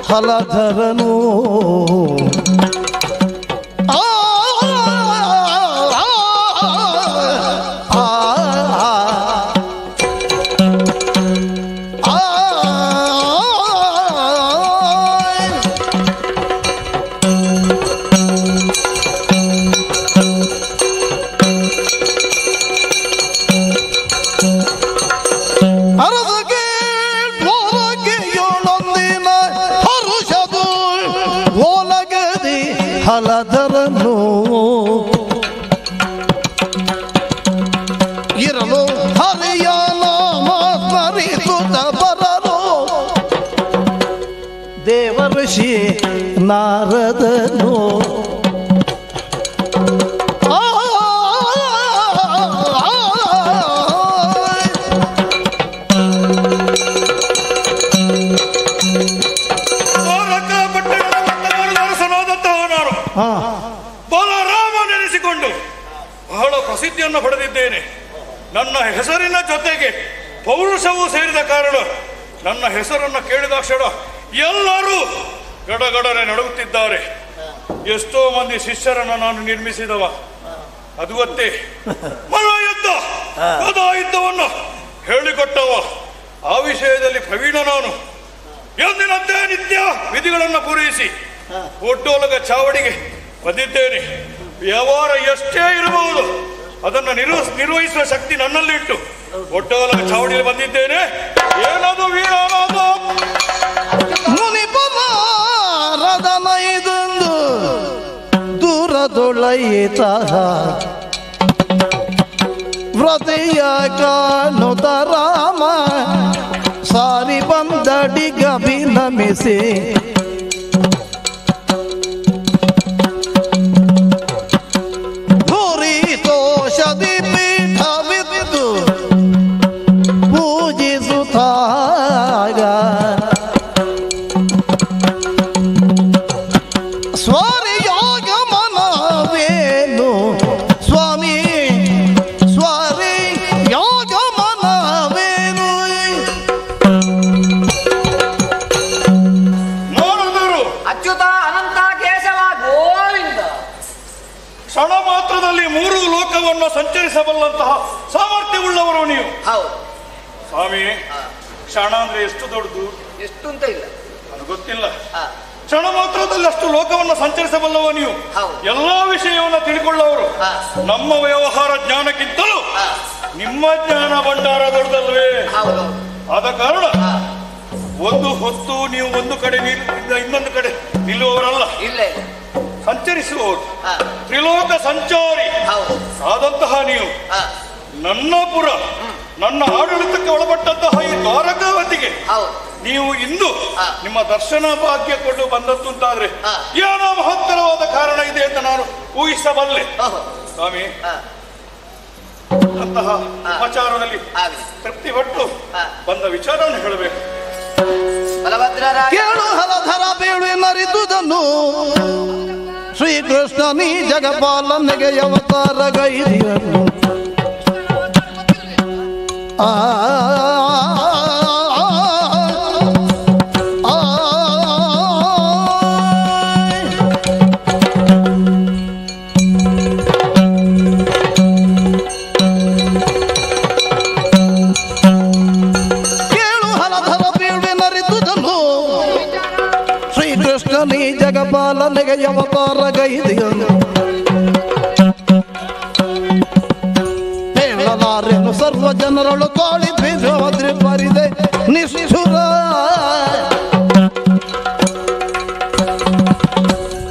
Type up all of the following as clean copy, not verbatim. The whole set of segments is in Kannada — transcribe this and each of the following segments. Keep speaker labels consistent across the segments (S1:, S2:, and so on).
S1: ಹಲಧರನು ಹಲಧರನು ಇರಲು ಹರಿಯ ನಾಮ ಸ್ಮರಿಸುತ್ತ ಬರಲು ದೇವಋಷಿ ನಾರದನು
S2: ಬಲರಾಮನೆನಿಸಿಕೊಂಡು ಬಹಳ ಪ್ರಸಿದ್ಧಿಯನ್ನು ಪಡೆದಿದ್ದೇನೆ. ನನ್ನ ಹೆಸರಿನ ಜೊತೆಗೆ ಪೌರುಷವೂ ಸೇರಿದ ಕಾರಣ ನನ್ನ ಹೆಸರನ್ನು ಕೇಳಿದಾಕ್ಷಣ ಎಲ್ಲರೂ ಗಡಗಡನೆ ನಡುಗುತ್ತಿದ್ದಾರೆ. ಎಷ್ಟೋ ಮಂದಿ ಶಿಷ್ಯರನ್ನು ನಾನು ನಿರ್ಮಿಸಿದವ. ಅದು ಗೊತ್ತೇ ಮಲ್ಲಯುದ್ಧ ಯುದ್ಧವನ್ನು ಹೇಳಿಕೊಟ್ಟವ. ಆ ವಿಷಯದಲ್ಲಿ ಪ್ರವೀಣ ನಾನು. ಎಂದಿನಂತೆ ನಿತ್ಯ ವಿಧಿಗಳನ್ನು ಪೂರೈಸಿ ಒಡ್ಡೋಲಗ ಚಾವಡಿಗೆ ಬಂದಿದ್ದೇನೆ. ವ್ಯವಹಾರ ಎಷ್ಟೇ ಇರಬಹುದು ಅದನ್ನು ನಿರ್ವಹಿಸುವ ಶಕ್ತಿ ನನ್ನಲ್ಲಿಟ್ಟು ಒಡ್ಡೋಲಗ ಚಾವಡಿಯಲ್ಲಿ ಬಂದಿದ್ದೇನೆ. ಏನದು ವೀರನಾದ
S1: ಮುನಿಪಮಾರದನೈದೊಂದು ದೂರದೊಳಯಿತ ವ್ರತೆಯ ಕಾಣುತ್ತ ರಾಮ ಸಾರಿ ಬಂದಡಿಗಭಿನಮಿಸಿ ತೋಷದಿ ಪೀಠವಿದ್ದು ಪೂಜಿಸುತ್ತಾಗ ಸ್ವರಿಯಾಗಮನವೇನು ಸ್ವಾಮಿ ಸ್ವರಿಯಾಗಮನವೇನು
S2: ನೋಡಿದರು
S3: ಅಚ್ಯುತ ಅನಂತ ಕೇಶವ ಗೋವಿಂದ.
S2: ಕ್ಷಣ ಮಾತ್ರದಲ್ಲಿ 3 ಲೋಕವನ್ನು ಸಂಚರಿಸಬಲ್ಲಂತಹ ಸಾಮರ್ಥ್ಯವುಳ್ಳವರು ನೀವು.
S3: ಹೌದು
S2: ಸ್ವಾಮಿ. ಕ್ಷಣ ಅಂದ್ರೆ ಎಷ್ಟು ದೊಡ್ಡದು
S3: ಎಷ್ಟು ಅಂತ ಇಲ್ಲ
S2: ಅದು ಗೊತ್ತಿಲ್ಲ. ಕ್ಷಣ ಮಾತ್ರದಲ್ಲಿ ಅಷ್ಟು ಲೋಕವನ್ನು ಸಂಚರಿಸಬಲ್ಲವ ನೀವು. ಎಲ್ಲಾ ವಿಷಯವನ್ನು ತಿಳ್ಕೊಳ್ಳೋರು. ನಮ್ಮ ವ್ಯವಹಾರ ಜ್ಞಾನಕ್ಕಿಂತಲೂ ನಿಮ್ಮ ಜ್ಞಾನ ಭಂಡಾರ ದೊಡ್ಡದಲ್ವೇ? ಆದ ಕಾರಣ ಒಂದು ಹೊತ್ತು ನೀವು ಒಂದು ಕಡೆ ಇನ್ನೊಂದು ಕಡೆ ನಿಲ್ಲುವವರಲ್ಲ, ಸಂಚರಿಸುವವರು. ತ್ರಿಲೋಕ ಸಂಚಾರಿ ಆದಂತಹ ನೀವು ನನ್ನ ಪುರ, ನನ್ನ ಆಡಳಿತಕ್ಕೆ ಒಳಪಟ್ಟಂತಹ ಈ ದ್ವಾರಕಾವತಿಗೆ ನೀವು ಇಂದು ನಿಮ್ಮ ದರ್ಶನ ಭಾಗ್ಯ ಕೊಂಡು ಬಂದದ್ದುಂತಾದ್ರೆ ಏನೋ ಮಹತ್ತರವಾದ ಕಾರಣ ಇದೆ ಅಂತ ನಾನು ಊಹಿಸಬಲ್ಲೆ. ಸ್ವಾಮಿ, ಅಂತಹ ಉಪಚಾರದಲ್ಲಿ ತೃಪ್ತಿಪಟ್ಟು ಬಂದ ವಿಚಾರವನ್ನು ಹೇಳಬೇಕು.
S1: ಕೇಳು ಹಲಧರ ಬೇಳುವೆನರಿದುದನ್ನು ಶ್ರೀಕೃಷ್ಣ ನೀ ಜಗಪಾಲನೆಗೆ ಅವತಾರ ಗೈರಿಯನ್ನು ಅವತಾರ ಗೈದಿಯನು ಹೇಳಲಾರೆನು ಸರ್ವ ಜನರಳು ತೋಳಿ ಬೀಜವಾದ್ರೆ ಬರಿದೆ ನಿಷ್ಠುರ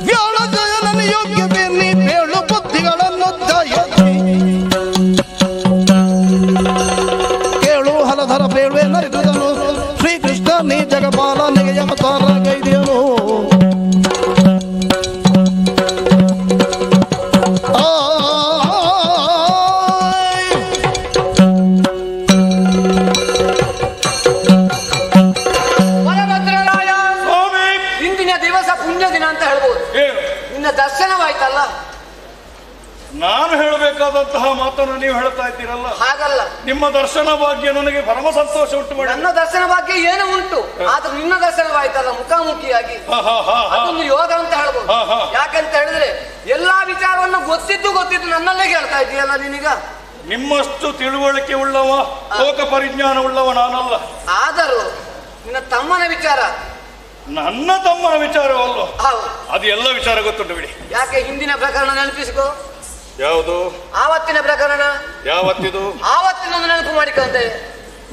S1: ವ್ಯಾಳ ಜಯನನ ಯೋಗ್ಯವೇ ನೀ ಬೇಳು ಬುದ್ಧಿಗಳನ್ನು ಜಯಸಿ ಕೇಳು ಹಲಧರ ಬೇಳುವೆ ನರಿದುದನು ಶ್ರೀಕೃಷ್ಣ ನೀ ಜಗಪಾಲನಿಗೆ ಅವತಾರ ಗೈದಿಯನು
S3: ದರ್ಶನವಾಯ್ತಲ್ಲ.
S2: ನಾನು ಹೇಳಬೇಕಾದಂತಹ ಮಾತನ್ನು ನೀವು ಹೇಳ್ತಾ ಇದ್ದೀರಲ್ಲ, ಹಾಗಲ್ಲ. ನಿಮ್ಮ ದರ್ಶನ ಭಾಗ್ಯ ನನಗೆ ಪರಮ ಸಂತೋಷ ಉಂಟು ಮಾಡಿ.
S3: ನನ್ನ ದರ್ಶನ ಭಾಗ್ಯ ಏನು ಉಂಟು, ಆದ್ರೆ ನಿನ್ನ ದರ್ಶನವಾಯ್ತಲ್ಲ ಮುಖಾಮುಖಿಯಾಗಿ, ಅದೊಂದು ಯೋಗ ಅಂತ ಹೇಳ್ಬೋದು. ಯಾಕಂತ ಹೇಳಿದ್ರೆ ಎಲ್ಲಾ ವಿಚಾರವನ್ನು ಗೊತ್ತಿದ್ದು ನನ್ನಲ್ಲೇ ಕೇಳ್ತಾ ಇದ್ದೀಯಲ್ಲ ನಿನಗ.
S2: ನಿಮ್ಮಷ್ಟು ತಿಳುವಳಿಕೆ ಉಳ್ಳವ, ಲೋಕ ಪರಿಜ್ಞಾನ ಉಳ್ಳವ ನಾನಲ್ಲ.
S3: ಆದರೂ ನಿನ್ನ ತಮ್ಮನ ವಿಚಾರ,
S2: ನನ್ನ ತಮ್ಮನ ವಿಚಾರವಲ್ಲ, ಅದು ಎಲ್ಲ ವಿಚಾರ ಗೊತ್ತುಂಟು ಬಿಡಿ.
S3: ಯಾಕೆ ಹಿಂದಿನ ಪ್ರಕರಣ ನೆನಪಿಸಿಕೋ.
S2: ಯಾವುದು?
S3: ಆವತ್ತಿನ ಪ್ರಕರಣ.
S2: ಯಾವತ್ತಿದು?
S3: ಆವತ್ತಿನೊಂದು ನೆನಪು ಮಾಡಿಕೊಂಡೆ.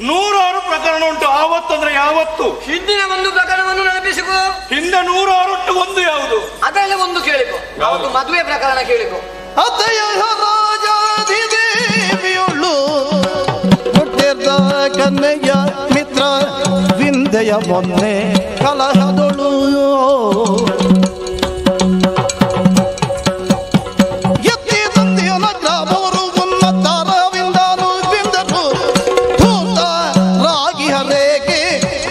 S2: 106 ಪ್ರಕರಣ ಉಂಟು. ಆವತ್ತಂದ್ರೆ ಯಾವತ್ತು?
S3: ಹಿಂದಿನ ಒಂದು ಪ್ರಕರಣವನ್ನು ನೆನಪಿಸಿಕೋ.
S2: ಹಿಂದೆ 106 ಒಂದು ಯಾವುದು?
S3: ಅದರಲ್ಲಿ ಒಂದು ಕೇಳಿಕೋ. ಯಾವುದು? ಮದುವೆ ಪ್ರಕರಣ ಕೇಳಿಕೋ.
S1: ಅತಯ ರಾಜಾಧಿದೇವಿಯುಳ್ಳು ಹುಟ್ಟಿದ ಕನ್ನೆಯ ಮಿತ್ರ ವಿಂದೆಯ ಮೊನ್ನೆ ಕಲಹದೊಳು ಎತ್ತಿ ತಂದೆಯನ ಗ್ರಾಮವರು ಉನ್ನತರವಿಂದನು ಬಿಂದರು ಧೂತ ರಾಗಿ ಹರೇಗೆ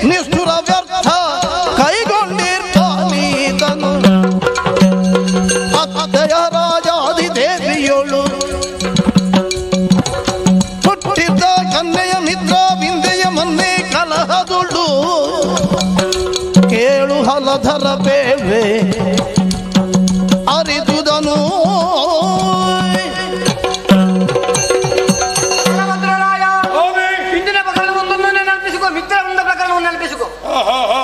S1: ನಿಷ್ಠುರ ವ್ಯರ್ಥ ಕೈಗೊಂಡಿರ್ತಾನೀತನು ಅತಯ ರಾಜಾಧಿದೇವಿಯುಳ್ಳು ಹುಟ್ಟಿದ್ದ ಕನ್ನೆಯ ಮಿತ್ರ ವಿಂದೆಯ ಮೊನ್ನೆ ಕಲಹದೊಳು ಕೇಳು ಹಲಧರ ಬೇವೆ ಅರಿದುದನು
S3: ಹಿಂದಿನ ಪ್ರಕರಣವೊಂದನ್ನು ನೆನಪಿಸಿಕೋ, ಮಿತ್ರ ಒಂದು ಪ್ರಕರಣವನ್ನು ನೆನಪಿಸಿಕೋ.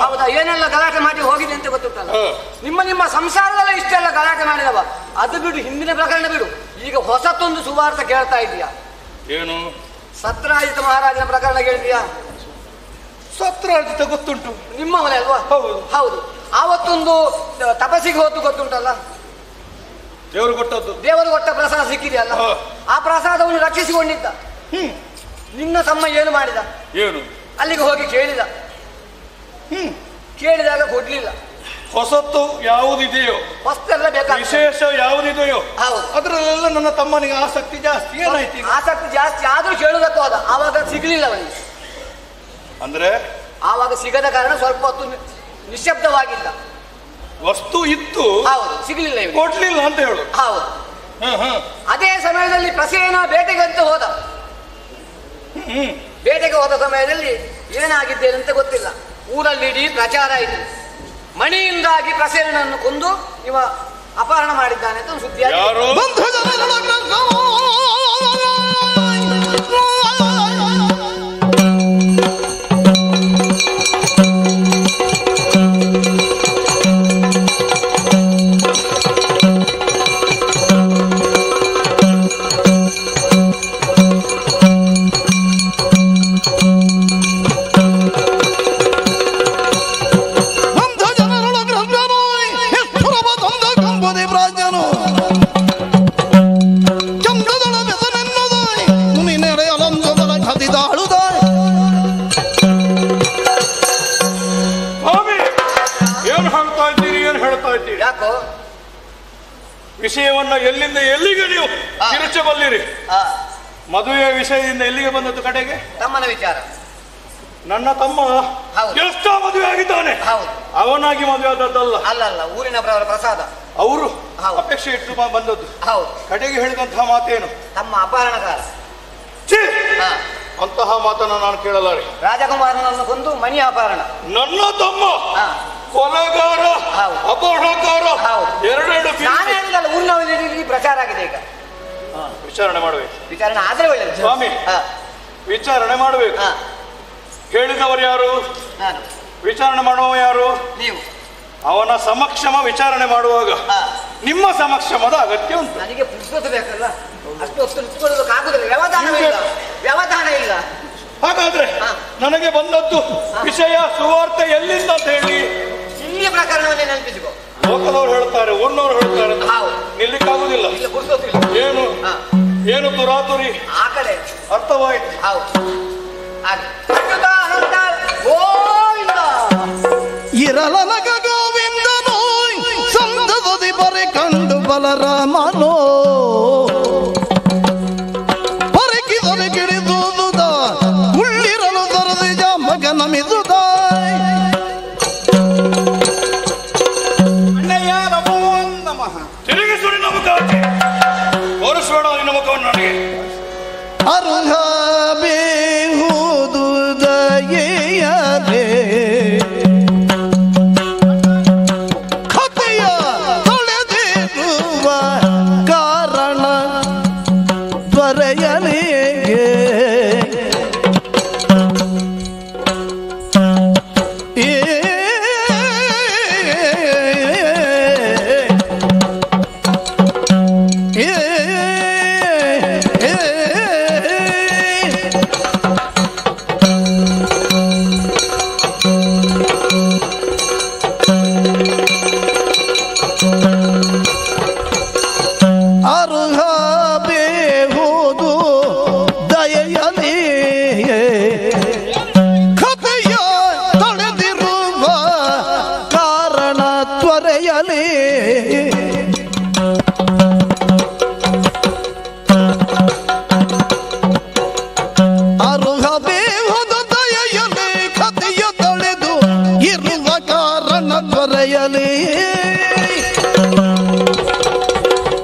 S3: ಹೌದಾ? ಏನೆಲ್ಲ ಗಲಾಟೆ ಮಾಡಿ ಹೋಗಿದೆ ಅಂತ ಗೊತ್ತುಂಟಲ್ಲ. ನಿಮ್ಮ ಸಂಸಾರದಲ್ಲ ಇಷ್ಟೆಲ್ಲ ಗಲಾಟೆ ಮಾಡಿದವ, ಅದು ಬಿಡು, ಹಿಂದಿನ ಪ್ರಕರಣ ಬಿಡು. ಈಗ ಹೊಸತೊಂದು ಸುವಾರ್ಥ ಕೇಳ್ತಾ ಇದೀಯಾ?
S2: ಏನು?
S3: ಸತ್ರಾಜಿತ ಮಹಾರಾಜನ ಪ್ರಕರಣ ಕೇಳಿದ್ಯಾ?
S2: ಸತ್ರಾಜಿತ ಗೊತ್ತುಂಟು,
S3: ನಿಮ್ಮ ಮನೆ ಅಲ್ವಾ? ಹೌದು. ಆವತ್ತೊಂದು ತಪಸ್ಸಿಗೆ ಹೋತು ಗೊತ್ತುಂಟಲ್ಲ,
S2: ದೇವರು ಕೊಟ್ಟದ್ದು.
S3: ದೇವರು ಕೊಟ್ಟ ಪ್ರಸಾದ ಸಿಕ್ಕಿದೆಯಲ್ಲ, ಆ ಪ್ರಸಾದವನ್ನು ರಕ್ಷಿಸಿಕೊಂಡಿದ್ದ. ನಿನ್ನ ತಮ್ಮ ಏನು ಮಾಡಿದ? ಏನು? ಅಲ್ಲಿಗೆ ಹೋಗಿ ಕೇಳಿದ. ಕೇಳಿದಾಗ ಕೊಡ್ಲಿಲ್ಲ.
S2: ಹೊಸತ್ತು ಯಾವುದಿದೆಯೋ,
S3: ಹೊಸತೆಲ್ಲ ಬೇಕಾದ
S2: ವಿಶೇಷ ಯಾವುದಿದೆಯೋ
S3: ಹೌದು,
S2: ಅದರಲ್ಲೆಲ್ಲ ನನ್ನ ತಮ್ಮನಿಗೆ ಆಸಕ್ತಿ ಜಾಸ್ತಿ. ಏನಾಯ್ತು?
S3: ಆಸಕ್ತಿ ಜಾಸ್ತಿ ಆದ್ರೂ ಕೇಳುವುದಕ್ಕೂ ಹೋದ. ಆವಾಗ ಸಿಗ್ಲಿಲ್ಲ ಅವನಿಗೆ.
S2: ಅಂದ್ರೆ
S3: ಆವಾಗ ಸಿಗದ ಕಾರಣ ಸ್ವಲ್ಪ ಹೊತ್ತು ನಿಶ್ಶಬ್ದವಾಗಿದ್ದ.
S2: ವಸ್ತು ಇತ್ತು,
S3: ಹೌದು, ಸಿಗ್ಲಿಲ್ಲ,
S2: ಕೊಡ್ಲಿಲ್ಲ ಅಂತ ಹೇಳು.
S3: ಹೌದು. ಅದೇ ಸಮಯದಲ್ಲಿ ಪ್ರಸೇನ ಬೇಟೆಗೆ ಅಂತ ಹೋದ. ಬೇಟೆಗೆ ಹೋದ ಸಮಯದಲ್ಲಿ ಏನಾಗಿದ್ದೇನೆ ಅಂತ ಗೊತ್ತಿಲ್ಲ. ಊರಲ್ಲಿ ಇಡೀ ಪ್ರಚಾರ ಆಯಿತು. ಮಣಿಯಿಂದಾಗಿ ಪ್ರಸೇನನ್ನು ಕೊಂದು ಇವ ಅಪಹರಣ ಮಾಡಿದ್ದಾನೆ ಅಂತ ಒಂದು ಸುದ್ದಿ ಆಗಿದೆ. ಯಾಕೋ
S2: ವಿಷಯವನ್ನ ಎಲ್ಲಿಂದ ಎಲ್ಲಿಗೆ ನೀವು ತಿರುಚಬಲ್ಲಿರಿ? ಮದುವೆಯ ವಿಷಯದಿಂದ ಎಲ್ಲಿಗೆ ಬಂದದ್ದು ಕಡೆಗೆ?
S3: ತಮ್ಮನ ವಿಚಾರ.
S2: ನನ್ನ ತಮ್ಮ ಎಷ್ಟೋ ಮದುವೆ ಆಗಿದ್ದಾನೆ, ಅವನಾಗಿ ಮದುವೆ ಆದದ್ದಲ್ಲ.
S3: ಅಲ್ಲ, ಊರಿನ ಪ್ರಸಾದ.
S2: ಅವರು ಅಪೇಕ್ಷೆ ಇಟ್ಟು ಬಂದದ್ದು. ಕಡೆಗೆ ಹೇಳಿದಂತಹ ಮಾತೇನು? ತಮ್ಮ
S3: ಅಪಹರಣಕಾರ.
S2: ಅಂತಹ ಮಾತನ್ನು ನಾನು ಕೇಳಲಾರೆ.
S3: ರಾಜಕುಮಾರನನ್ನು ಕೊಂದು ಮಣಿ ಅಪಹರಣ.
S2: ನನ್ನ ತಮ್ಮ ಕೊಲೆಗಾರ, ಅಪಹರಣಕಾರ, ಎರಡೆರಡು.
S3: ನಾನು ಹೇಳಿದಲ್ಲ, ಊರಿನಲ್ಲಿ ಪ್ರಚಾರ ಆಗಿದೆ. ಈಗ
S2: ವಿಚಾರಣೆ ಮಾಡಬೇಕು.
S3: ವಿಚಾರಣೆ ಆದ್ರೆ ಒಳ್ಳೆಯದು
S2: ಸ್ವಾಮಿ, ವಿಚಾರಣೆ ಮಾಡಬೇಕು. ಹೇಳಿದವರು ಯಾರು?
S3: ನಾನು.
S2: ವಿಚಾರಣೆ ಮಾಡುವ ಯಾರು?
S3: ನೀವು.
S2: ಅವನ ಸಮಕ್ಷಮ ವಿಚಾರಣೆ ಮಾಡುವಾಗ ನಿಮ್ಮ ಸಮಕ್ಷಮದ ಅಗತ್ಯ ಉಂಟು.
S3: ನನಗೆ ಪುಸ್ತಕ ಬೇಕಲ್ಲ, ಅಷ್ಟು ಹೊತ್ತು ನಿಂತ್ಕೊಳ್ಳೋದಕ್ಕಾಗುದಿಲ್ಲ. ವ್ಯವಧಾನ ಇಲ್ಲ.
S2: ಹಾಗಾದ್ರೆ ನನಗೆ ಬಂದದ್ದು ವಿಷಯ ಸುವಾರ್ತೆ ಎಲ್ಲಿಂದ ಅಂತ ಹೇಳಿ
S3: ಇಲ್ಲಿಯ ಪ್ರಕರಣವನ್ನೇ ನೆನಪಿಸಿಕೊ.
S2: ಲೋಕದವ್ರು ಹೇಳ್ತಾರೆ, ಊರ್ನವ್ರು ಹೇಳ್ತಾರೆ, ನಿಲ್ಲಿಕ್ಕಾಗುದಿಲ್ಲ. ಏನು ಏನು ತುರಾತುರಿ
S3: ಆ ಕಡೆ
S2: ಅರ್ಥವಾಯ್ತು.
S1: ಇರಲನಗ ಗೋವಿಂದನೋ ಸಂದದಿ ಬರೆ ಕಂಡು ಬಲರಾಮನೋ ಹೊರಗಿದರೆ ಗಿಡಿದುದ ಉಳ್ಳಿರಲು ದರದಿಜ ಮಗನ ಮಿದುದ
S4: ಅಣ್ಣಯ್ಯ ನಮೋ ನಮಃ.
S2: ತಿರುಗಿ ಸುರಿ ನಮಕ ತೋರಿಸ್ಬೇಡ ನಿನ್ನ ಮುಖವನ್ನು ನನಗೆ.
S1: ಅರುಹ ಬೇಹುದು ದಯೆಯರೇ ಕಥೆಯ ತೊಳೆದಿರುವ ಕಾರಣ ತ್ವರೆಯಲಿಗೆ ಅರುಹ ಬೇಹುದು ದಯೆಯಲಿ ಕಥೆಯ ತೊಳೆದಿರುವ ಕಾರಣ ತ್ವರೆಯಲಿ ಅರುಹ ಬೇಹುದು ದಯೆಯಲಿ ಕಥೆಯ ತೊಳೆದು ಇರುವ ಕಾರಣ ತ್ವರೆಯಲಿ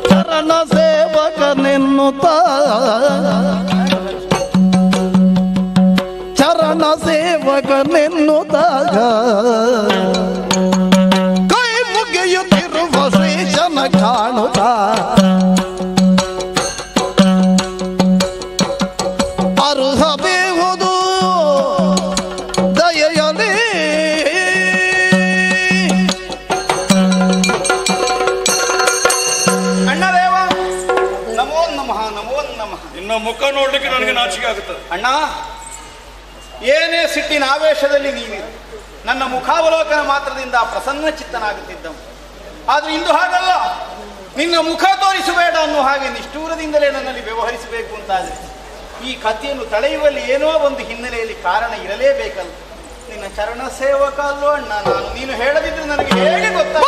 S1: ಚರಣ ಸೇವಕನೆನ್ನುತ್ತ ಚರಣ ಸೇವಕನೆನ್ನುತ್ತಾಗ ಕೈ ಮುಗಿಯುತ್ತಿರುವ ಶ್ರೀಶನ ಕಾಣುತ್ತ ಅರುಹ ಬೇಹುದು ದಯೆಯಲಿ
S4: ಅಣ್ಣದೇವ ನಮೋ ನಮಃ ನಮೋ ನಮಃ.
S2: ನಿನ್ನ ಮುಖ ನೋಡ್ಲಿಕ್ಕೆ ನನಗೆ ನಾಚಿಕೆ ಆಗುತ್ತದೆ.
S4: ಅಣ್ಣ, ಏನೇ ಸಿಟ್ಟಿನ ಆವೇಶದಲ್ಲಿ ನೀನಿರು, ನನ್ನ ಮುಖಾವಲೋಕನ ಮಾತ್ರದಿಂದ ಪ್ರಸನ್ನ ಚಿತ್ತನಾಗುತ್ತಿದ್ದವು. ಆದ್ರೆ ಇಂದು ಹಾಗಲ್ಲ, ನಿನ್ನ ಮುಖ ತೋರಿಸಬೇಡ ಅನ್ನೋ ಹಾಗೆ ನಿಷ್ಠೂರದಿಂದಲೇ ನನ್ನಲ್ಲಿ ವ್ಯವಹರಿಸಬೇಕು ಅಂತಾದ್ರೆ ಈ ಕಥೆಯನ್ನು ತಳೆಯುವಲ್ಲಿ ಏನೋ ಒಂದು ಹಿನ್ನೆಲೆಯಲ್ಲಿ ಕಾರಣ ಇರಲೇಬೇಕಲ್ಲ. ನಿನ್ನ ಚರಣ ಸೇವಕ ಅಲ್ಲೋ ಅಣ್ಣ ನಾನು. ನೀನು ಹೇಳದಿದ್ರೆ ನನಗೆ ಹೇಗೆ ಗೊತ್ತಾ?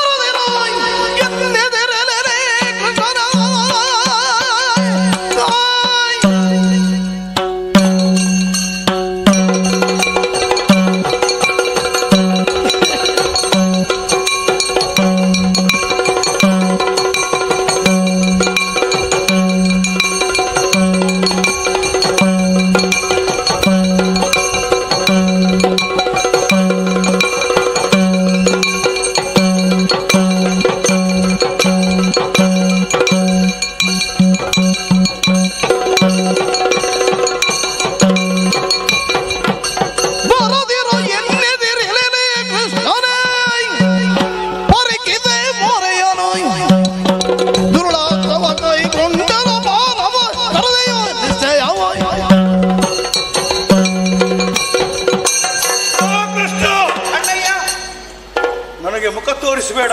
S2: ನನಗೆ ಮುಖ ತೋರಿಸಬೇಡ,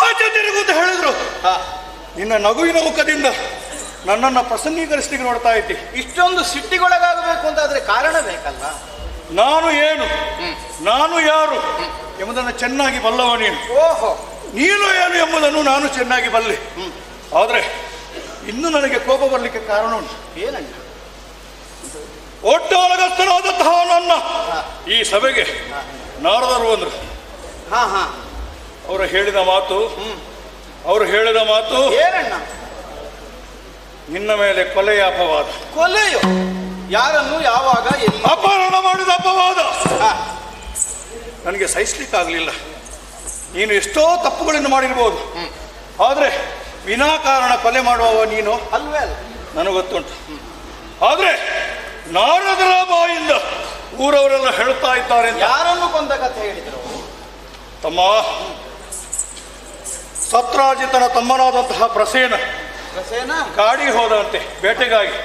S2: ಆಚೆ ತಿರುಗು ಅಂತ ಹೇಳಿದ್ರು. ನಿನ್ನ ನಗುವಿನ ಮುಖದಿಂದ ನನ್ನನ್ನು ಪ್ರಸನ್ನೀಕರಿಸಲಿಕ್ಕೆ ನೋಡ್ತಾ ಇದ್ದಿ.
S4: ಇಷ್ಟೊಂದು ಸಿಟ್ಟಿಗೊಳಗಾಗಬೇಕು ಅಂತಾದ್ರೆ ಕಾರಣ ಬೇಕಲ್ಲ.
S2: ನಾನು ಏನು, ನಾನು ಯಾರು ಎಂಬುದನ್ನು ಚೆನ್ನಾಗಿ ಬಲ್ಲವ ನೀನು.
S4: ಓಹೋ,
S2: ನೀನು ಏನು ಎಂಬುದನ್ನು ನಾನು ಚೆನ್ನಾಗಿ ಬಲ್ಲೆ. ಆದ್ರೆ ಇನ್ನು ನನಗೆ ಕೋಪ ಬರಲಿಕ್ಕೆ ಕಾರಣ ಉಂಟು.
S4: ಏನಣ್ಣ?
S2: ಒಟ್ಟಾಳಗಸ್ತನಾದಂತಹ ನನ್ನ ಈ ಸಭೆಗೆ ನಾರದರು ಬಂದ್ರು. ಅವರು ಹೇಳಿದ ಮಾತು
S4: ಏನಣ್ಣ?
S2: ನಿನ್ನ ಮೇಲೆ ಕೊಲೆಯ ಅಪವಾದ.
S4: ಕೊಲೆಯೋ? ಯಾರನ್ನು, ಯಾವಾಗ, ಎಲ್ಲಿ?
S2: ಅಪಹರಣ ಮಾಡಿದ ಅಪವಾದ. ನನಗೆ ಸಹಿಸ್ಲಿಕ್ಕಾಗಲಿಲ್ಲ. ನೀನು ಎಷ್ಟೋ ತಪ್ಪುಗಳನ್ನು ಮಾಡಿರ್ಬೋದು, ಆದ್ರೆ ವಿನಾಕಾರಣ ಕೊಲೆ ಮಾಡುವವ ನೀನು
S4: ಅಲ್ವೇ ಅಲ್ಲ,
S2: ನನಗೆ ಗೊತ್ತುಂಟು. ಆದ್ರೆ ನಾರದರ ಬಾಯಿಂದ ಊರವರೆಲ್ಲ ಹೇಳ್ತಾ ಇದ್ದಾರೆ.
S4: ಯಾರನ್ನು ಕೊಂದ ಕಥೆ ಹೇಳಿದ್ರು?
S2: ತಮ್ಮ, ಸತ್ರಾಜಿತನ ತಮ್ಮನಾದಂತಹ ಪ್ರಸೇನ ಕಾಡಿಗೆ ಹೋದಂತೆ ಬೇಟೆಗಾಗಿ.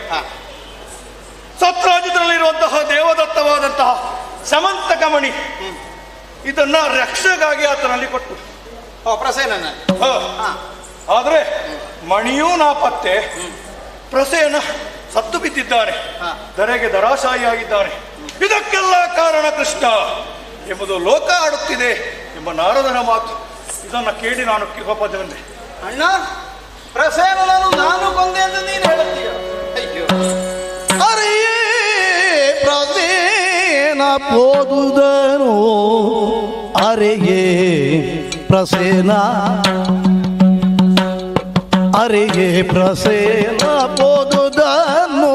S2: ಸತ್ರಾಜಿತನಲ್ಲಿರುವಂತಹ ದೇವದತ್ತವಾದಂತಹ ಸಮಂತಕಮಣಿ ಇದನ್ನ ರಕ್ಷೆಗಾಗಿ ಆತನಲ್ಲಿ ಕೊಟ್ಟು
S4: ಪ್ರಸೇನ.
S2: ಆದರೆ ಮಣಿಯೂ ನಾಪತ್ತೆ, ಪ್ರಸೇನ ಸತ್ತು ಬಿದ್ದಿದ್ದಾನೆ, ಧರೆಗೆ ದರಾಶಾಯಿಯಾಗಿದ್ದಾನೆ. ಇದಕ್ಕೆಲ್ಲ ಕಾರಣ ಕೃಷ್ಣ ಎಂಬುದು ಲೋಕ ಆಡುತ್ತಿದೆ ಎಂಬ ನಾರದನ ಮಾತು. ಇದನ್ನ ಕೇಳಿ ನಾನು ಕೋಪದ ಬಂದೆ.
S4: ಅಣ್ಣ, ಪ್ರಸೇನನನ್ನು ನಾನು ಕೊಂದೆ ಎಂದು ನೀನು ಹೇಳುತ್ತೀಯ? ಅಯ್ಯೋ,
S1: ಅರೆಯೇ ಪ್ರಸೇನ ಪೋದುದನು, ಅರೆಯೇ ಪ್ರಸೇನ, ಅರೆಯೇ ಪ್ರಸೇನ ಪೋದುದನು.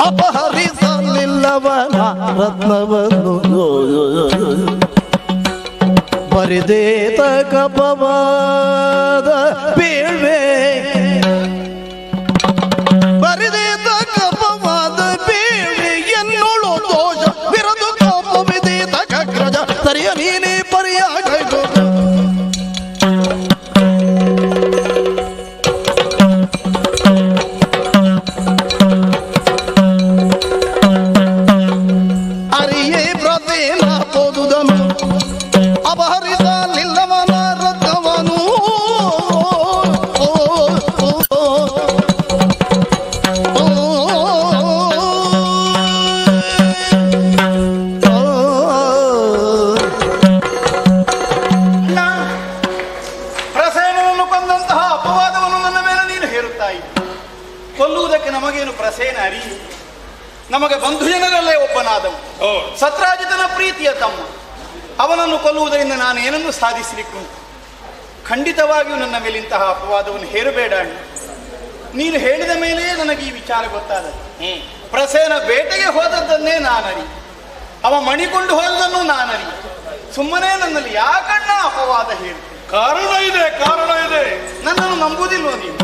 S1: ಅಪಹರಿಸಲಿಲ್ಲವನ ರತ್ನವನ್ನು ಬರಿದೇತ ಕಪವಾದ ಬೀಳ್ವೆ, ಬರಿದೇತ ಕಪವಾದ ಬೀಳ್ವೆ ಎನ್ನೋಳು ದೋಷ ವಿರದು ಕೋಪ ವಿದೇತ ಕಗ್ರಜ ಸರಿಯ ನೀನೇ ಪರಿಯಾಗ. ಅಪಹರಿಸಲಿಲ್ಲವನ ರತ್ನವನು
S4: ಪ್ರಸೇನನನ್ನು ಕೊಂದಂತಹ ಅಪವಾದವನ್ನು ನನ್ನ ಮೇಲೆ ನೀನು ಹೇರುತ್ತಾ ಇದ್ದಿ. ಕೊಲ್ಲುವುದಕ್ಕೆ ನಮಗೇನು ಪ್ರಸೇನ ಅರಿಯು? ನಮಗೆ ಬಂಧು ಜನರಲ್ಲೇ ಒಬ್ಬನಾದವು, ಸತ್ರಾಜಿತನ ಪ್ರೀತಿಯ ತಮ್ಮ. ಅವನನ್ನು ಕೊಲ್ಲುವುದರಿಂದ ನಾನು ಏನನ್ನು ಸಾಧಿಸಲಿಕ್ಕುಂಟು? ಖಂಡಿತವಾಗಿಯೂ ನನ್ನ ಮೇಲೆ ಇಂತಹ ಅಪವಾದವನ್ನು ಹೇರಬೇಡ ಅಣ್ಣ. ನೀನು ಹೇಳಿದ ಮೇಲೆ ನನಗೆ ಈ ವಿಚಾರ ಗೊತ್ತಾದದ್ದು. ಪ್ರಸೇನ ಬೇಟೆಗೆ ಹೋದದ್ದನ್ನೇ ನಾನರಿ, ಅವ ಮಣಿಕೊಂಡು ಹೋದದನ್ನು ನಾನರಿ. ಸುಮ್ಮನೆ ನನ್ನಲ್ಲಿ ಯಾಕಣ್ಣ ಅಪವಾದ ಹೇಳಿ?
S2: ಕಾರಣ ಇದೆ, ಕಾರಣ ಇದೆ.
S4: ನನ್ನನ್ನು ನಂಬುವುದಿಲ್ವೋ ನೀನು?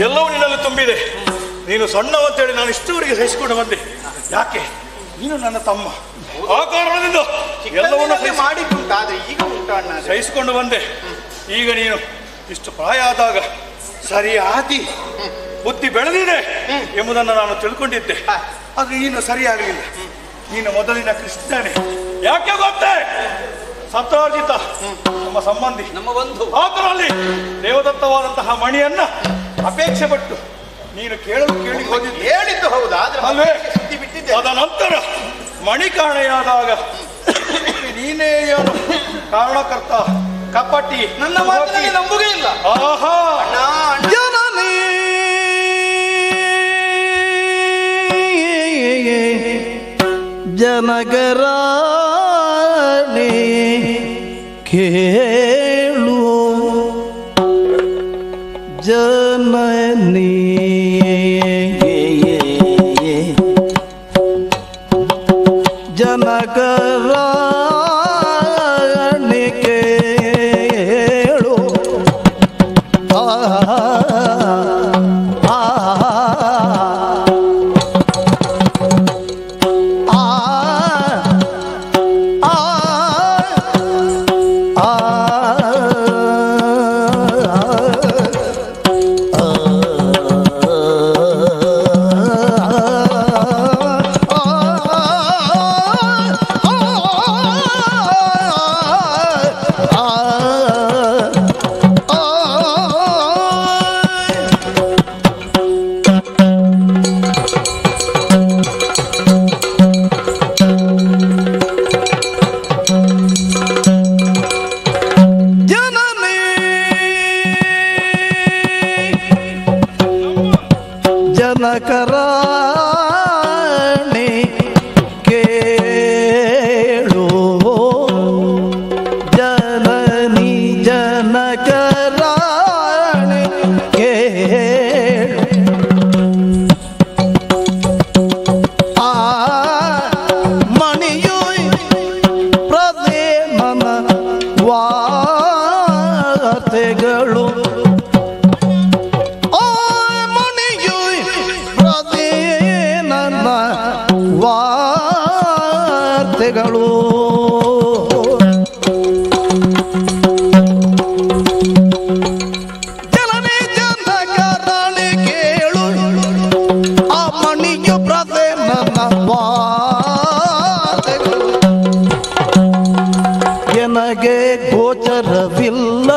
S2: ಎಲ್ಲವೂ ನಿನ್ನಲ್ಲಿ ತುಂಬಿದೆ. ನೀನು ಸಣ್ಣವಂತೇಳಿ ನಾನು ಇಷ್ಟವರೆಗೆ ಸಹಿಸಿಕೊಂಡು ಬಂದೆ. ಯಾಕೆ? ನೀನು ನನ್ನ ತಮ್ಮ, ಆ ಕಾರಣದಿಂದ ಎಲ್ಲವನ್ನ
S4: ಮಾಡಿದ್ದುಂಟಾದ್ರೆ ಈಗ ಉಂಟಣ್ಣ
S2: ಸಹಿಸಿಕೊಂಡು ಬಂದೆ. ಈಗ ನೀನು ಇಷ್ಟು ಪ್ರಾಯ ಆದಾಗ ಸರಿಯಾಗಿ ಬುದ್ಧಿ ಬೆಳೆದಿದೆ ಎಂಬುದನ್ನು ನಾನು ತಿಳ್ಕೊಂಡಿದ್ದೆ. ಆದ್ರೆ ನೀನು ಸರಿಯಾಗಲಿಲ್ಲ. ನೀನು ಮೊದಲಿನ ಕೃಷ್ಣನೇ. ಯಾಕೆ ಗೊತ್ತೇ? ಸತ್ರಾಜಿತ ನಮ್ಮ ಸಂಬಂಧಿ,
S4: ನಮ್ಮ ಬಂಧು.
S2: ಆತನಲ್ಲಿ ದೇವದತ್ತವಾದಂತಹ ಮಣಿಯನ್ನ ಅಪೇಕ್ಷೆ ಪಟ್ಟು ನೀನು ಕೇಳಿ ಹೋಗಿದ್ದು
S4: ಹೇಳಿದ್ದು ಹೌದಾ?
S2: ಅಲ್ವೇ?
S4: ಸುದ್ದಿ ಬಿಟ್ಟಿದ್ದೆ.
S2: ಅದ ನಂತರ ಮಣಿ ಕಾಣೆಯಾದಾಗ ನೀನೇ ಏನು ಕಾರಣಕರ್ತ, ಕಪಟಿ,
S4: ನನ್ನ ಮಾತಿನಲ್ಲಿ ನಂಬುಗೆ ಇಲ್ಲ.
S2: ಆಹಾ,
S1: ಜನನಿ ಜನಗರಾಣಿ ಕೇಳು ಜನನಿ ಜನಗರಾಣಿ ಕೇಳು. ವಾರ್ತೆಗಳು ಜನನಿ ಜನಕರಾಣಿ ಕೇಳು ಆ ಮಣಿಯು ಪ್ರದೆ ನನ್ನ ವಾರ್ತೆಗಳು ಎನಗೆ ಗೋಚರವಿಲ್ಲ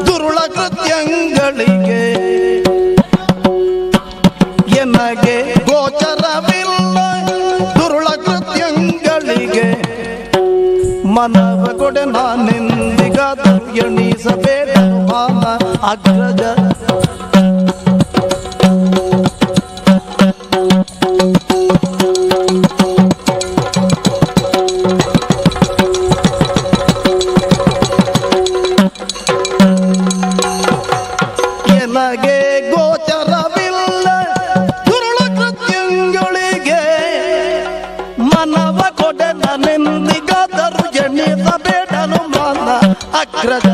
S1: ದುರುಳ ಕೃತ್ಯಗಳಿಗೆ ಎನಗೆ ಗೋಚರವಿಲ್ಲ ದುರುಳ ಕೃತ್ಯಗಳಿಗೆ ಮನವ ಕೊಡೆ ನಾನೆಂದಿಗಾದರೂ ಎಣಿಸಬೇಡ ಮಾನ ಅಗ್ರಜ ಎನಗೆ ಗೋಚರವಿಲ್ಲ ದುರುಳ ಕೃತ್ಯಗಳಿಗೆ ಮನವ ಕೊಡೆ ನಾನೆಂದಿಗಾದರೂ ಎಣಿಸಬೇಡನು ಮಾನ ಅಗ್ರಜ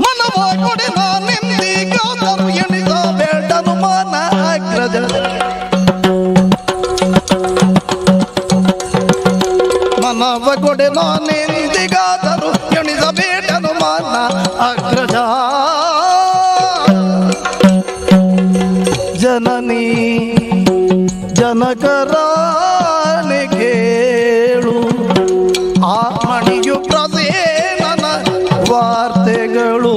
S1: ಮನವ ಕೊಡೆ ನಾನೆಂದಿಗಾದರೂ ಎಣಿಸಬೇಡನು ಮಾನ ಅಗ್ರಜ ಮನವ ಕೊಡೆ ನಾನೆಂದಿಗಾದರೂ ಎಣಿಸಬೇಡನು ಮಾನ ಅಗ್ರಜ ಜನನಿ ಜನಕರಾಣಿ ಕೇಳು ಆ ಮಣಿಯು ಪ್ರಸೇನನ ವಾರ್ತೆಗಳು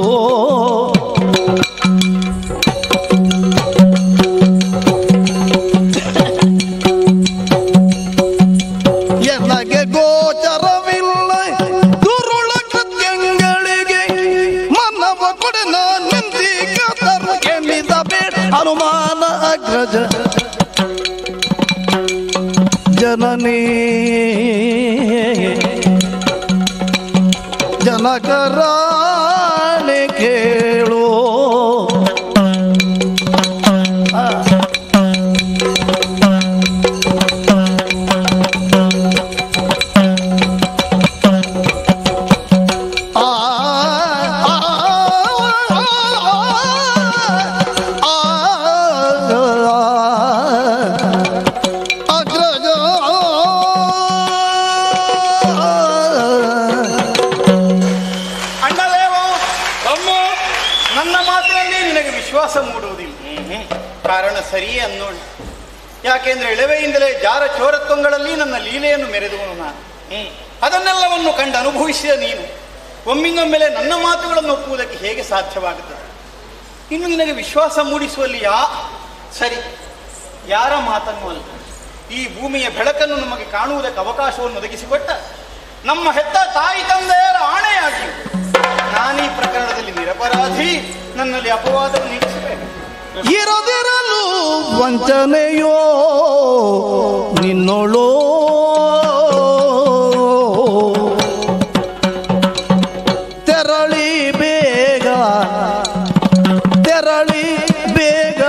S1: ಎನಗೆ ಗೋಚರವಿಲ್ಲ ದುರುಳ ಕೃತ್ಯಗಳಿಗೆ ಮನವ ಕೊಡೆ ನಾನೆಂದಿಗಾದರೂ ಎಣಿಸಬೇಡ ಅನುಮಾನ ಅಗ್ರಜ ಜನನಿ ಜನಕರಾಣಿ ಕೇಳು ಅಗ್ರಜ
S4: ಅಣ್ಣದೇವ
S2: ಅಮ್ಮ
S4: ನನ್ನ ಮಾತಿನಲ್ಲಿ ನಿನಗೆ ವಿಶ್ವಾಸ ಮೂಡುವುದಿಲ್ಲ. ಕಾರಣ ಸರಿಯೇ ಅನ್ನೋಣ. ಯಾಕೆಂದ್ರೆ ಎಳವೆಯಿಂದಲೇ ಜಾರ ಚೋರತ್ವಂಗಳಲ್ಲಿ ನನ್ನ ಲೀಲೆಯನ್ನು ಮೆರೆದುವನು ನಾನು. ಅದನ್ನೆಲ್ಲವನ್ನು ಕಂಡು ಅನುಭವಿಸಿದ ನೀನು ಒಮ್ಮಿಂದೊಮ್ಮೆಲೆ ನನ್ನ ಮಾತುಗಳನ್ನು ಒಪ್ಪುವುದಕ್ಕೆ ಹೇಗೆ ಸಾಧ್ಯವಾಗುತ್ತದೆ? ಇನ್ನು ನಿನಗೆ ವಿಶ್ವಾಸ ಮೂಡಿಸುವಲ್ಲಿ ಸರಿ ಯಾರ ಮಾತನ್ನು ಅಲ್ಲ, ಈ ಭೂಮಿಯ ಬೆಳಕನ್ನು ನಮಗೆ ಕಾಣುವುದಕ್ಕೆ ಅವಕಾಶವನ್ನು ಒದಗಿಸಿಕೊಟ್ಟ ನಮ್ಮ ಹೆತ್ತ ತಾಯಿ ತಂದೆಯರ ಆಣೆಯಾಗಿ ನಾನೀ ಪ್ರಕರಣದಲ್ಲಿ ನಿರಪರಾಧಿ, ನನ್ನಲ್ಲಿ ಅಪವಾದವನ್ನು ನೀಡಿಸಬೇಕು.
S1: ಇರದಿರಲು ವಂಚನೆಯೋ ನಿನ್ನೋಳೋ ತೆರಳಿ ಬೇಗ ತೆರಳಿ ಬೇಗ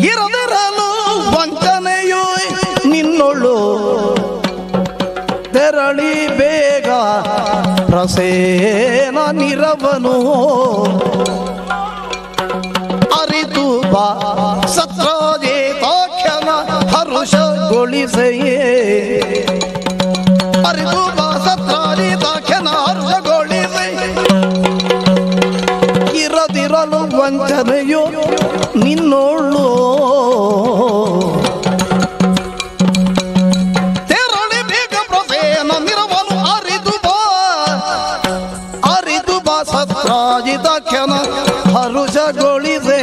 S1: ಇರದಿರಲು ವಂಚನೆಯು ನಿನ್ನೊಳು ತೆರಳಿ ಬೇಗ ಪ್ರಸೇನ ನಿರವನು ಅರಿತು ಬಾ ಸತ್ರಾಜೇತಾಖ್ಯನ ಹರುಷಗೊಳಿಸೆಯೇ ಅರಿತು ಬಾ ಸತ್ರಾಜೇತಾಖ್ಯನ ಹರುಷಗೊಳಿಸೆ ಇರದಿರಲು ವಂಚನೆಯು ನಿನ್ನೋಳು ತೆರಳಿ ಬೇಗ ಪ್ರಸೇನ ನಿರವನು ಅರಿದು ಬಾ ಸತ್ರಾಜಿತಾಖ್ಯನ ಹರುಷಗೊಳಿಸೆ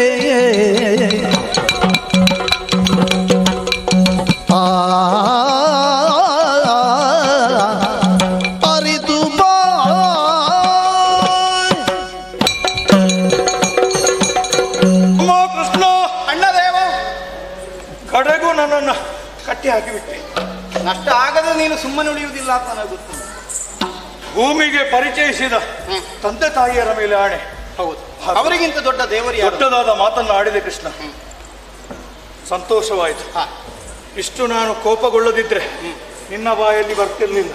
S1: ಅರಿದು ಬಾ
S2: ಅಮ್ಮ ಕೃಷ್ಣ
S4: ಅಣ್ಣದೇವ
S2: ಕಟ್ಟಿ ಹಾಕಿಬಿಟ್ಟೆ.
S4: ನಷ್ಟ ಆಗದೆ ನೀನು ಸುಮ್ಮನೆ ಉಳಿಯುವುದಿಲ್ಲ ಅಂತ ನನಗೆ ಗೊತ್ತು.
S2: ಭೂಮಿಗೆ ಪರಿಚಯಿಸಿದ ತಂದೆ ತಾಯಿಯರ ಮೇಲೆ ಆಣೆ.
S4: ಹೌದು, ಅವರಿಗಿಂತ ದೊಡ್ಡ ದೇವರು
S2: ದೊಡ್ಡದಾದ ಮಾತನ್ನು ಆಡಿದೆ ಕೃಷ್ಣ. ಸಂತೋಷವಾಯಿತು. ಇಷ್ಟು ನಾನು ಕೋಪಗೊಳ್ಳದಿದ್ರೆ ನಿನ್ನ ಬಾಯಲ್ಲಿ ಬರ್ತಿರ್ಲಿಲ್ಲ.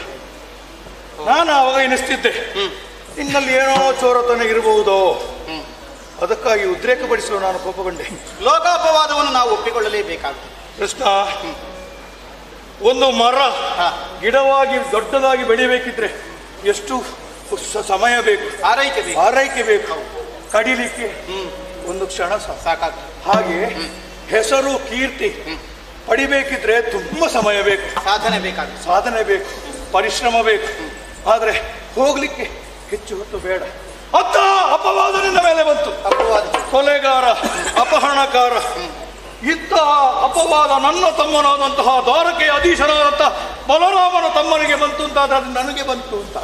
S2: ನಾನು ಆವಾಗ ಎನಿಸ್ತಿದ್ದೆ ನಿನ್ನಲ್ಲಿ ಏನೋ ಚೋರತನ ಇರಬಹುದೋ, ಅದಕ್ಕಾಗಿ ಉದ್ರೇಕಪಡಿಸಲು ನಾನು ಕೋಪಗೊಂಡೆ.
S4: ಲೋಕಾಪವಾದವನ್ನು ನಾವು ಒಪ್ಪಿಕೊಳ್ಳಲೇಬೇಕಾಗ್ತದೆ
S2: ಕೃಷ್ಣ. ಒಂದು ಮರ ಗಿಡವಾಗಿ ದೊಡ್ಡದಾಗಿ ಬೆಳಿಬೇಕಿದ್ರೆ ಎಷ್ಟು ಸಮಯ ಬೇಕು, ಆರೈಕೆ ಬೇಕು. ಕಡಿಲಿಕ್ಕೆ ಒಂದು ಕ್ಷಣ
S4: ಸಾಕಾಗ್ತದೆ.
S2: ಹಾಗೆ ಹೆಸರು ಕೀರ್ತಿ ಪಡಿಬೇಕಿದ್ರೆ ತುಂಬಾ ಸಮಯ ಬೇಕು, ಸಾಧನೆ ಬೇಕು, ಪರಿಶ್ರಮ ಬೇಕು. ಆದರೆ ಹೋಗ್ಲಿಕ್ಕೆ ಹೆಚ್ಚು ಹೊತ್ತು ಬೇಡ. ಅತ್ತ ಅಪವಾದ ನಿನ್ನ ಮೇಲೆ ಬಂತು. ಕೊಲೆಗಾರ, ಅಪಹರಣಕಾರ. ಇತ್ತ ಅಪವಾದ ನನ್ನ ತಮ್ಮನಾದಂತಹ ದ್ವಾರಕೆಯ ಅಧೀಶನಾದಂತಹ ಬಲರಾಮನ ತಮ್ಮನಿಗೆ ಬಂತು ಅಂತಾದ್ರೆ ನನಗೆ ಬಂತು ಅಂತ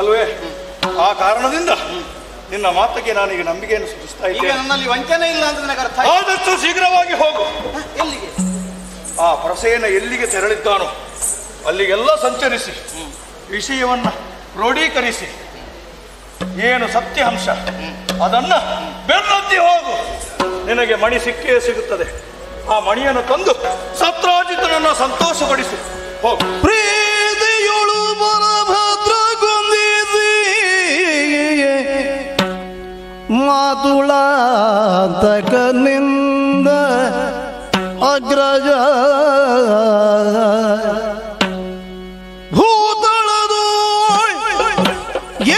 S2: ಅಲ್ವೇ? ಆ ಕಾರಣದಿಂದ ನಿನ್ನ ಮಾತಿಗೆ ನಾನೀಗ ನಂಬಿಕೆಯನ್ನು ಸೂಚಿಸ್ತಾ ಇದ್ದೇನೆ.
S4: ನನ್ನಲ್ಲಿ ವಂಚನೆ ಇಲ್ಲ ಅಂತ ನನಗೆ ಅರ್ಥ.
S2: ಆದಷ್ಟು ಶೀಘ್ರವಾಗಿ ಹೋಗು.
S4: ಎಲ್ಲಿಗೆ?
S2: ಆ ಪ್ರಸೇನ ಎಲ್ಲಿಗೆ ತೆರಳಿದ್ದಾನೋ ಅಲ್ಲಿಗೆಲ್ಲ ಸಂಚರಿಸಿ ವಿಷಯವನ್ನ ಕ್ರೋಢೀಕರಿಸಿ ಏನು ಸತ್ಯಾಂಶ ಅದನ್ನ ಬೆನ್ನತ್ತಿ ಹೋಗು. ನಿನಗೆ ಮಣಿ ಸಿಕ್ಕೇ ಸಿಗುತ್ತದೆ. ಆ ಮಣಿಯನ್ನು ತಂದು ಸತ್ರಾಜಿತನನ್ನು ಸಂತೋಷಪಡಿಸು. ಹೋಗು.
S1: ಪ್ರೀತಿಯೊಳು ಬಲಭದ್ರಗೊಂದಿಸಿ ಮಾತುಳಾಂತಕನಿಂದ ಅಗ್ರಜ ಭೂತಳದು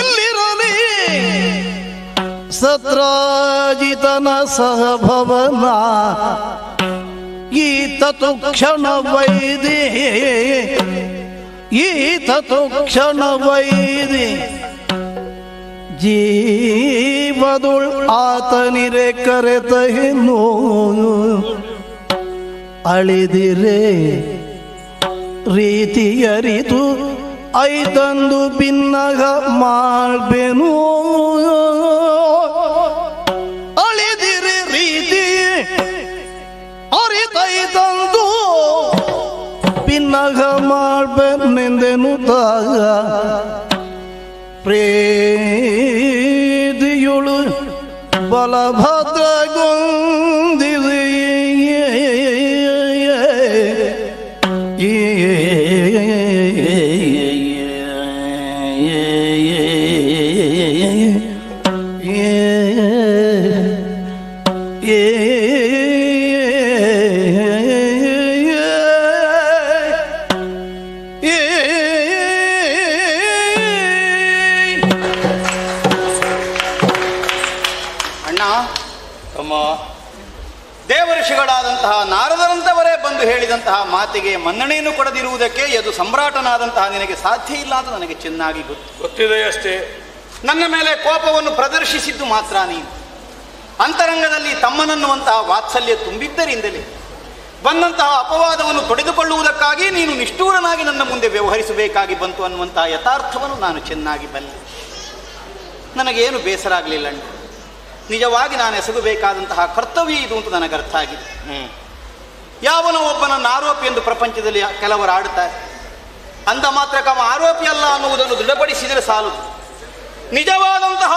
S1: ಎಲ್ಲಿರಲಿ ಸತ್ರಾಜಿತನ ಸಹಭವನ ಈತತು ಕ್ಷಣ ವೈದಿ ಈತತು ಕ್ಷಣ ವೈದಿ ಜೀವದುಳ್ ಆತನಿರೆ ಕರೆತಹಿನು ಅಳಿದಿರೆ ರೀತಿಯರಿತು ಐತಂದು ಭಿನ್ನಗ ಮಾಡ್ಬೇನು ಅಳಿದಿರೆ ರೀತಿ ಅರಿತೈತಂದು ಭಿನ್ನಗ ಮಾಡ್ಬೇನೆಂದೆನು ದಾಗ ಪ್ರೇದಿಯುಳು ಬಲಭದ್ರಗೊಂದಿದೆ
S4: ದೇವಋಷಿಗಳಾದಂತಹ ನಾರದರಂತವರೇ ಬಂದು ಹೇಳಿದಂತಹ ಮಾತಿಗೆ ಮನ್ನಣೆಯನ್ನು ಕೊಡದಿರುವುದಕ್ಕೆ ಅದು ಸಮ್ರಾಟನಾದಂತಹ ನಿನಗೆ ಸಾಧ್ಯ ಇಲ್ಲ ಅಂತ ನನಗೆ ಚೆನ್ನಾಗಿ
S2: ಗೊತ್ತಿದೆ ಅಷ್ಟೇ.
S4: ನನ್ನ ಮೇಲೆ ಕೋಪವನ್ನು ಪ್ರದರ್ಶಿಸಿದ್ದು ಮಾತ್ರ ನೀನು. ಅಂತರಂಗದಲ್ಲಿ ತಮ್ಮನನ್ನುವಂತಹ ವಾತ್ಸಲ್ಯ ತುಂಬಿದ್ದರಿಂದಲೇ ಬಂದಂತಹ ಅಪವಾದವನ್ನು ತೊಡೆದುಕೊಳ್ಳುವುದಕ್ಕಾಗಿ ನೀನು ನಿಷ್ಠೂರನಾಗಿ ನನ್ನ ಮುಂದೆ ವ್ಯವಹರಿಸಬೇಕಾಗಿ ಬಂತು ಅನ್ನುವಂತಹ ಯಥಾರ್ಥವನ್ನು ನಾನು ಚೆನ್ನಾಗಿ ಬಲ್ಲೆ. ನನಗೇನು ಬೇಸರ ಆಗಲಿಲ್ಲ. ನಿಜವಾಗಿ ನಾನು ಎಸಗಬೇಕಾದಂತಹ ಕರ್ತವ್ಯ ಇದು ಅಂತ ನನಗೆ ಅರ್ಥ ಆಗಿದೆ. ಯಾವನೋ ಒಬ್ಬನನ್ನು ಆರೋಪಿ ಎಂದು ಪ್ರಪಂಚದಲ್ಲಿ ಕೆಲವರು ಆಡುತ್ತಾರೆ. ಅಂದ ಮಾತ್ರಕ್ಕೆ ಅವ ಆರೋಪಿ ಅಲ್ಲ ಅನ್ನುವುದನ್ನು ದೃಢಪಡಿಸಿದರೆ ಸಾಲದು. ನಿಜವಾದಂತಹ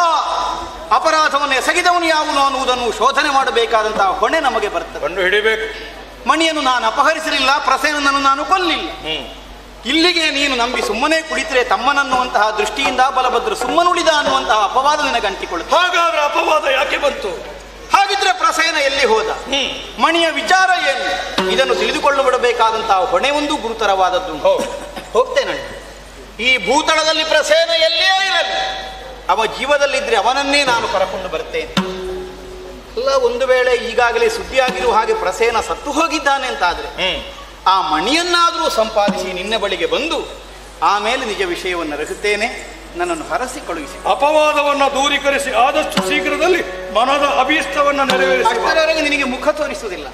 S4: ಅಪರಾಧವನ್ನು ಎಸಗಿದವನು ಯಾವನು ಅನ್ನುವುದನ್ನು ಶೋಧನೆ ಮಾಡಬೇಕಾದಂತಹ ಹೊಣೆ ನಮಗೆ ಬರ್ತದೆ.
S2: ಕಂಡು ಹಿಡಿಬೇಕು.
S4: ಮಣಿಯನ್ನು ನಾನು ಅಪಹರಿಸಲಿಲ್ಲ, ಪ್ರಸೇನನನ್ನು ನಾನು ಕೊಲ್ಲಿಲ್ಲ. ಇಲ್ಲಿಗೆ ನೀನು ನಂಬಿ ಸುಮ್ಮನೆ ಕುಳಿತರೆ ತಮ್ಮನನ್ನುವಂತಹ ದೃಷ್ಟಿಯಿಂದ ಬಲಭದ್ರ ಸುಮ್ಮನುಳಿದ ಅನ್ನುವಂತಹ ಅಪವಾದ ನಿನಗೆ ಅಂಟಿಕೊಳ್ಳುತ್ತೆ.
S2: ಹಾಗಾದ್ರೆ ಅಪವಾದ ಯಾಕೆ ಬಂತು?
S4: ಹಾಗಿದ್ರೆ ಪ್ರಸೇನ ಎಲ್ಲಿ ಹೋದ? ಮಣಿಯ ವಿಚಾರ ಏನು? ಇದನ್ನು ತಿಳಿದುಕೊಳ್ಳಬಿಡಬೇಕಾದಂತಹ ಹೊಣೆ ಒಂದು ಗುರುತರವಾದದ್ದು. ಹೋಗ್ತೇನೆ. ಈ ಭೂತಳದಲ್ಲಿ ಪ್ರಸೇನ ಎಲ್ಲಿಯೇ ಇರಲಿ, ಅವ ಜೀವದಲ್ಲಿದ್ರೆ ಅವನನ್ನೇ ನಾನು ಕರಕೊಂಡು ಬರ್ತೇನೆ. ಅಲ್ಲ, ಒಂದು ವೇಳೆ ಈಗಾಗಲೇ ಸುದ್ದಿಯಾಗಿರುವ ಹಾಗೆ ಪ್ರಸೇನ ಸತ್ತು ಹೋಗಿದ್ದಾನೆ ಅಂತಾದ್ರೆ ಆ ಮಣಿಯನ್ನಾದರೂ ಸಂಪಾದಿಸಿ ನಿನ್ನ ಬಳಿಗೆ ಬಂದು ಆಮೇಲೆ ನಿಜ ವಿಷಯವನ್ನು ರಹುತ್ತೇನೆ. ನನ್ನನ್ನು ಹರಸಿ ಕಳುಹಿಸಿ
S2: ಅಪವಾದವನ್ನು ದೂರೀಕರಿಸಿ ಆದಷ್ಟು ಶೀಘ್ರದಲ್ಲಿ ಮನದ ಅಭೀಷ್ಟವನ್ನು ನೆರವೇರಿಸಿ.
S4: ಅಷ್ಟರವರೆಗೆ ನಿನಗೆ ಮುಖ ತೋರಿಸುವುದಿಲ್ಲ.